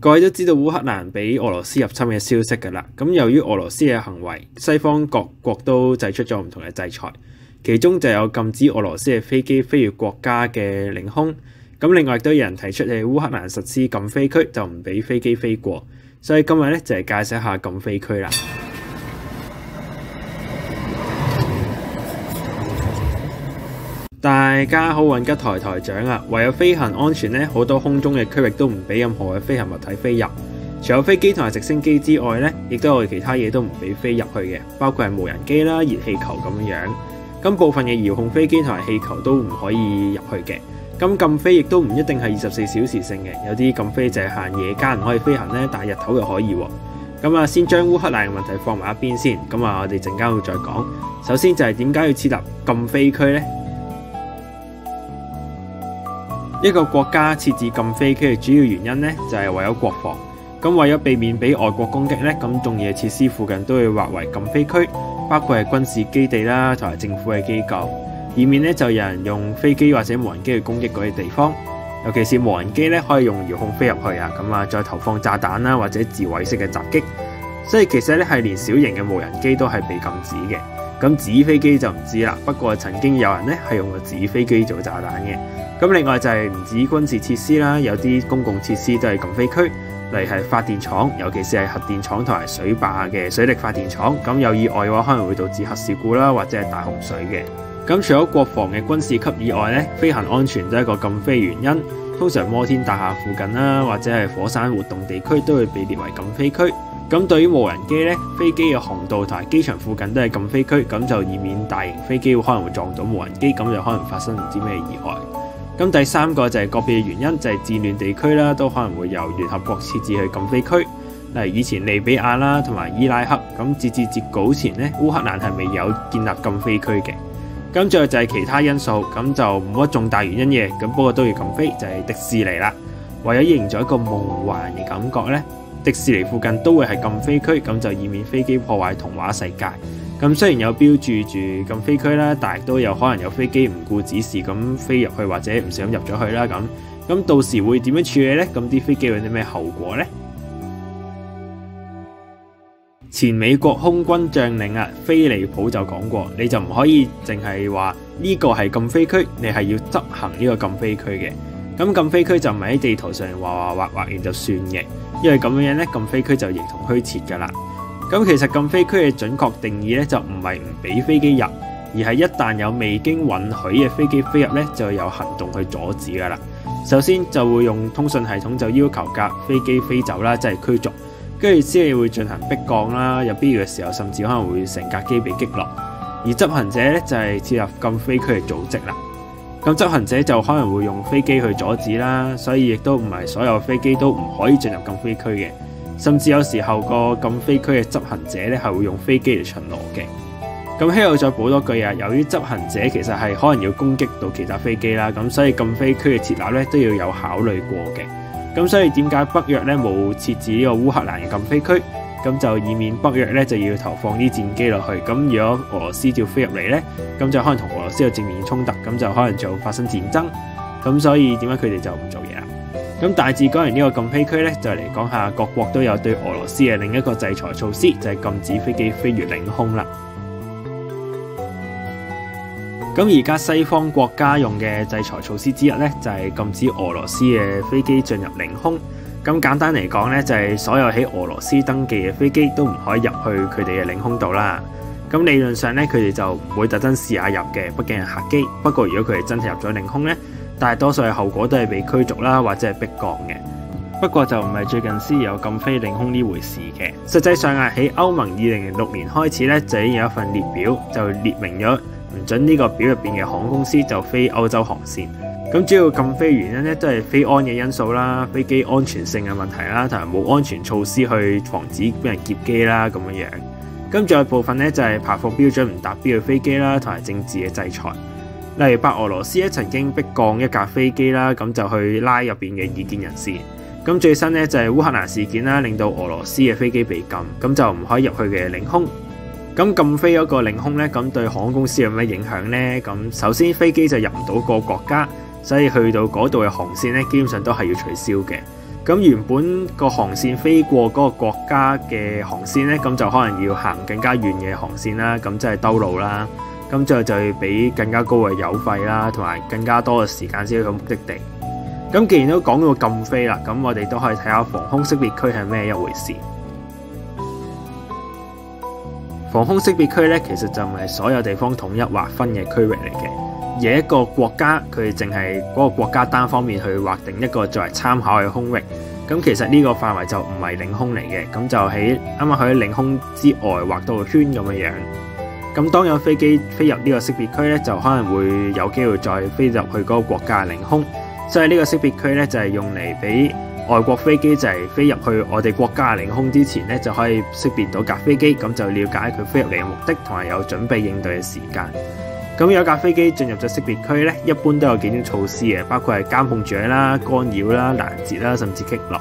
各位都知道烏克蘭俾俄羅斯入侵嘅消息㗎啦。咁由於俄羅斯嘅行為，西方各國都祭出咗唔同嘅制裁，其中就有禁止俄羅斯嘅飛機飛越國家嘅領空。咁另外亦都有人提出喺烏克蘭實施禁飛區，就唔俾飛機飛過。所以今日咧就係介紹一下禁飛區啦。大家好，運吉台長啊！為咗飛行安全咧，好多空中嘅區域都唔俾任何嘅飛行物體飛入。除咗飛機同埋直升機之外咧，亦都有其他嘢都唔俾飛入去嘅，包括係無人機啦、熱氣球咁樣。咁部分嘅遙控飛機同埋氣球都唔可以入去嘅。咁禁飛亦都唔一定係24小時性嘅，有啲禁飛就係限夜間唔可以飛行咧，但係日頭又可以喎。咁啊，先將烏克蘭嘅問題放埋一邊先。咁啊，我哋陣間會再講。首先就係點解要設立禁飛區呢？一個國家設置禁飛區嘅主要原因咧，就係為咗國防。咁為咗避免俾外國攻擊咧，咁重要嘅設施附近都會劃為禁飛區，包括係軍事基地啦，同埋政府嘅機構，以免咧就有人用飛機或者無人機去攻擊嗰啲地方。尤其是無人機咧，可以用遙控飛入去啊，咁啊再投放炸彈啦，或者自毀式嘅襲擊。所以其實咧係連小型嘅無人機都係被禁止嘅。咁紙飛機就唔知啦，不過曾經有人咧係用個紙飛機做炸彈嘅。咁另外就係唔止軍事設施啦，有啲公共設施都係禁飛區，例如係發電廠，尤其是係核電廠同埋水壩嘅水力發電廠。咁有意外嘅話，可能會導致核事故啦，或者係大洪水嘅。咁除咗國防嘅軍事級以外咧，飛行安全都係一個禁飛原因。通常摩天大廈附近啦，或者係火山活動地區都會被列為禁飛區。咁對於無人機咧，飛機嘅航道同埋機場附近都係禁飛區，咁就以免大型飛機可能會撞到無人機，咁就可能發生唔知咩意外。咁第三個就係個別嘅原因，就係戰亂地區啦，都可能會由聯合國設置去禁飛區。例如以前利比亞啦同埋伊拉克，咁截至截稿前咧，烏克蘭係未有建立禁飛區嘅。咁最後就係其他因素，咁就冇乜重大原因嘅，咁不過都要禁飛，就係迪士尼啦。為咗營造一個夢幻嘅感覺咧，迪士尼附近都會係禁飛區，咁就以免飛機破壞童話世界。咁雖然有標註住禁飛區啦，但係都有可能有飛機唔顧指示咁飛入去，或者唔想入咗去啦。咁到時會點樣處理呢？咁啲飛機有啲咩後果呢？前美國空軍將領啊，菲利普就講過，你就唔可以淨係話呢個係禁飛區，你係要執行呢個禁飛區嘅。咁禁飛區就唔係喺地圖上畫完就算嘅，因為咁樣咧，禁飛區就形同虛設㗎啦。咁其實禁飛區嘅準確定義咧，就唔係唔俾飛機入，而係一旦有未經允許嘅飛機飛入咧，就有行動去阻止㗎啦。首先就會用通訊系統就要求架飛機飛走啦，即係驅逐，跟住先係會進行迫降啦，有必要嘅時候甚至可能會成架機被擊落。而執行者咧就係設立禁飛區嘅組織啦。咁執行者就可能會用飛機去阻止啦，所以亦都唔係所有飛機都唔可以進入禁飛區嘅。甚至有時候個禁飛區嘅執行者咧係會用飛機嚟巡邏嘅。咁喺度再補多句啊，由於執行者其實係可能要攻擊到其他飛機啦，咁所以禁飛區嘅設立咧都要有考慮過嘅。咁所以點解北約咧冇設置呢個烏克蘭嘅禁飛區？咁就以免北約咧就要投放啲戰機落去。咁如果俄羅斯照飛入嚟咧，咁就可能同俄羅斯有正面衝突，咁就可能就發生戰爭。咁所以點解佢哋就唔做嘢啦？咁大致講完呢個禁飛區咧，就嚟講下各國都有對俄羅斯嘅另一個制裁措施，就係禁止飛機飛越領空啦。咁而家西方國家用嘅制裁措施之一咧，就係禁止俄羅斯嘅飛機進入領空。咁簡單嚟講咧，就係所有喺俄羅斯登記嘅飛機都唔可以入去佢哋嘅領空度啦。咁理論上咧，佢哋就唔會特登試下入嘅，畢竟係客機。不過如果佢哋真係入咗領空咧，大多數嘅後果都係被驅逐啦，或者係迫降嘅。不過就唔係最近先有禁飛領空呢回事嘅。實際上啊，喺歐盟2006年開始咧，就已經有一份列表，就列明咗唔準呢個表入邊嘅航空公司就飛歐洲航線。咁主要禁飛原因咧，都係飛安嘅因素啦、飛機安全性嘅問題啦，同埋冇安全措施去防止俾人劫機啦咁樣樣。咁仲有部分咧就係排放標準唔達標嘅飛機啦，同埋政治嘅制裁。例如白俄羅斯咧曾經迫降一架飛機啦，咁就去拉入邊嘅異見人士。咁最新咧就係烏克蘭事件啦，令到俄羅斯嘅飛機被禁，咁就唔可以入去嘅領空。咁禁飛嗰個領空咧，咁對航空公司有咩影響呢？咁首先飛機就入唔到個國家。所以去到嗰度嘅航線咧，基本上都係要取消嘅。咁原本個航線飛過嗰個國家嘅航線咧，咁就可能要行更加遠嘅航線啦，咁即係兜路啦。咁之後就要俾更加高嘅油費啦，同埋更加多嘅時間先去到目的地。咁既然都講到禁飛啦，咁我哋都可以睇下防空識別區係咩一回事。防空識別區咧，其實就唔係所有地方統一劃分嘅區域嚟嘅，而一個國家佢淨係嗰個國家單方面去劃定一個作為參考嘅空域。咁其實呢個範圍就唔係領空嚟嘅，咁就喺啱啱喺領空之外劃到個圈咁嘅樣。咁當有飛機飛入呢個識別區咧，就可能會有機會再飛入去嗰個國家嘅領空。所以呢個識別區咧就係用嚟俾外國飛機就係飛入去我哋國家嘅領空之前咧，就可以識別到架飛機，咁就了解佢飛入嚟嘅目的，同埋有準備應對嘅時間。咁有架飛機進入咗識別區咧，一般都有幾種措施嘅，包括係監控住佢啦、干擾啦、攔截啦，甚至擊落。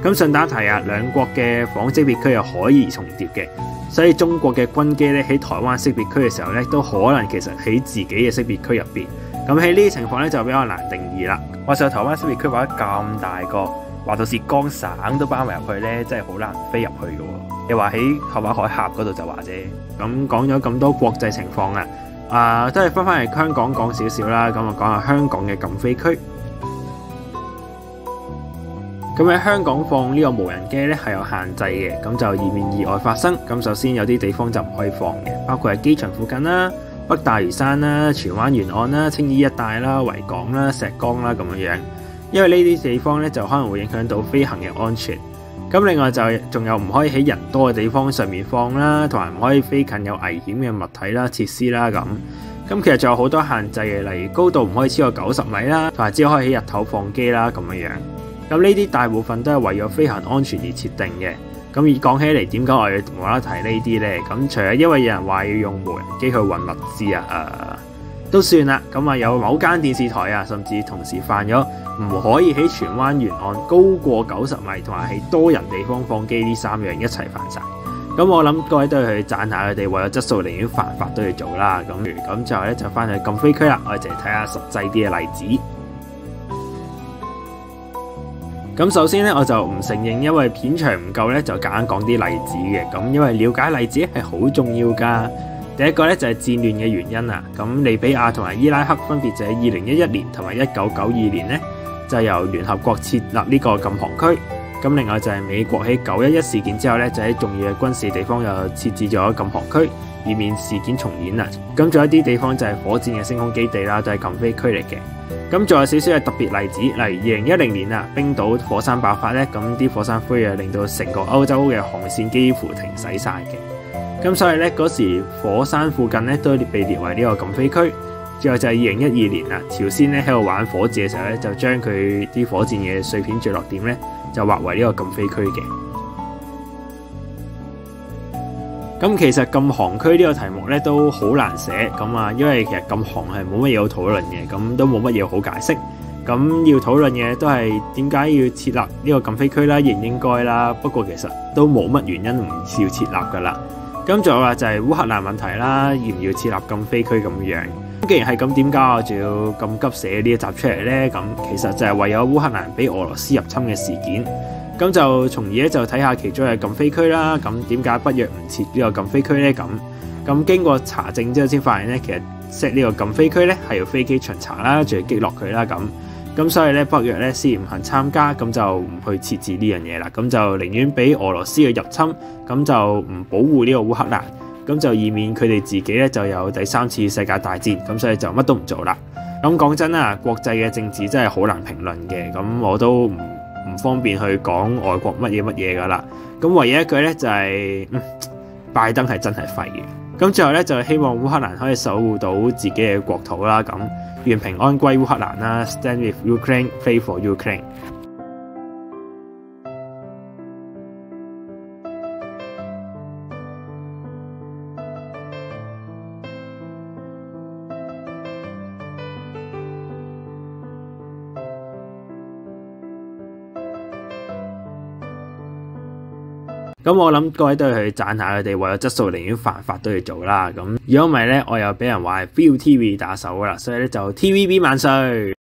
咁順帶提下，兩國嘅防空識別區又可以重疊嘅。所以中國嘅軍機咧喺台灣識別區嘅時候咧，都可能其實喺自己嘅識別區入邊。咁喺呢啲情況咧就比較難定義啦。話實台灣識別區畫得咁大個，話到浙江省都包埋入去咧，真係好難飛入去嘅喎。你話喺台灣海峽嗰度就話啫。咁講咗咁多國際情況啊，都係翻嚟香港講少少啦。咁我講下香港嘅禁飛區。咁喺香港放呢個無人機咧係有限制嘅，咁就以免意外發生。咁首先有啲地方就唔可以放嘅，包括係機場附近啦、北大嶼山啦、荃灣沿岸啦、青衣一帶啦、維港啦、石崗啦咁樣。因為呢啲地方咧就可能會影響到飛行嘅安全。咁另外就仲有唔可以喺人多嘅地方上面放啦，同埋唔可以飛近有危險嘅物體啦、設施啦咁。咁其實仲有好多限制嘅，例如高度唔可以超過90米啦，同埋只可以喺日頭放機啦咁樣。咁呢啲大部分都係為咗飛行安全而設定嘅。咁而講起嚟，點解我要無啦啦提呢啲呢？咁除咗因為有人話要用無人機去運物資都算啦。咁啊有某間電視台啊，甚至同時犯咗唔可以喺荃灣沿岸高過90米，同埋喺多人地方放機呢3樣一齊犯晒。咁我諗各位都要去讚下佢哋，為咗質素寧願犯法都要做啦。咁最後咧就翻去禁飛區啦，我哋就嚟睇下實際啲嘅例子。咁首先咧，我就唔承認，因為片長唔夠咧，就夾硬講啲例子嘅。咁因為了解例子係好重要噶。第一個咧就係戰亂嘅原因啊。咁利比亞同埋伊拉克分別就喺2011年同埋1992年咧，就由聯合國設立呢個禁航區。咁另外就係美國喺911事件之後咧，就喺重要嘅軍事地方又設置咗禁航區，以免事件重演啊。咁仲有一啲地方就係火箭嘅升空基地啦，都係禁飛區嚟嘅。咁仲有少少嘅特別例子，例如2010年啊，冰島火山爆發咧，咁啲火山灰啊令到成個歐洲嘅航線幾乎停駛晒嘅。咁所以咧嗰時火山附近咧都被列為呢個禁飛區。最後就係2012年啊，朝鮮咧喺度玩火箭嘅時候咧，就將佢啲火箭嘅碎片墜落點咧，就劃為呢個禁飛區嘅。咁其實禁航區呢個題目咧都好難寫，咁啊，因為其實禁航係冇乜嘢好討論嘅，咁都冇乜嘢好解釋。咁要討論嘅都係點解要設立呢個禁飛區啦，應唔應該啦？不過其實都冇乜原因唔要設立噶啦。咁仲有話就係烏克蘭問題啦，要唔要設立禁飛區咁樣？咁既然係咁，點解我仲要咁急寫呢一集出嚟呢？咁其實就係為咗烏克蘭俾俄羅斯入侵嘅事件。咁就從而咧就睇下其中嘅禁飛區啦。咁點解北約唔設呢個禁飛區呢？咁經過查證之後先發現咧，其實 set 呢個禁飛區咧係要飛機巡查啦，仲要擊落佢啦咁所以咧北約咧先唔肯參加，咁就唔去設置呢樣嘢啦。咁就寧願俾俄羅斯嘅入侵，咁就唔保護呢個烏克蘭，咁就以免佢哋自己咧就有第3次世界大戰，咁所以就乜都唔做啦。咁講真啦，國際嘅政治真係好難評論嘅，咁我都唔方便去講外國乜嘢噶啦。咁唯一一句咧就係、拜登係真係廢嘅。咁最後咧就希望烏克蘭可以守護到自己嘅國土啦。咁願平安歸烏克蘭啦 ，Stand with Ukraine, pray for Ukraine。咁我諗各位都要去讚下佢哋，為咗質素寧願犯法都要做啦。咁如果唔係咧，我又俾人話係 ViuTV 打手啦，所以咧就 TVB 萬歲！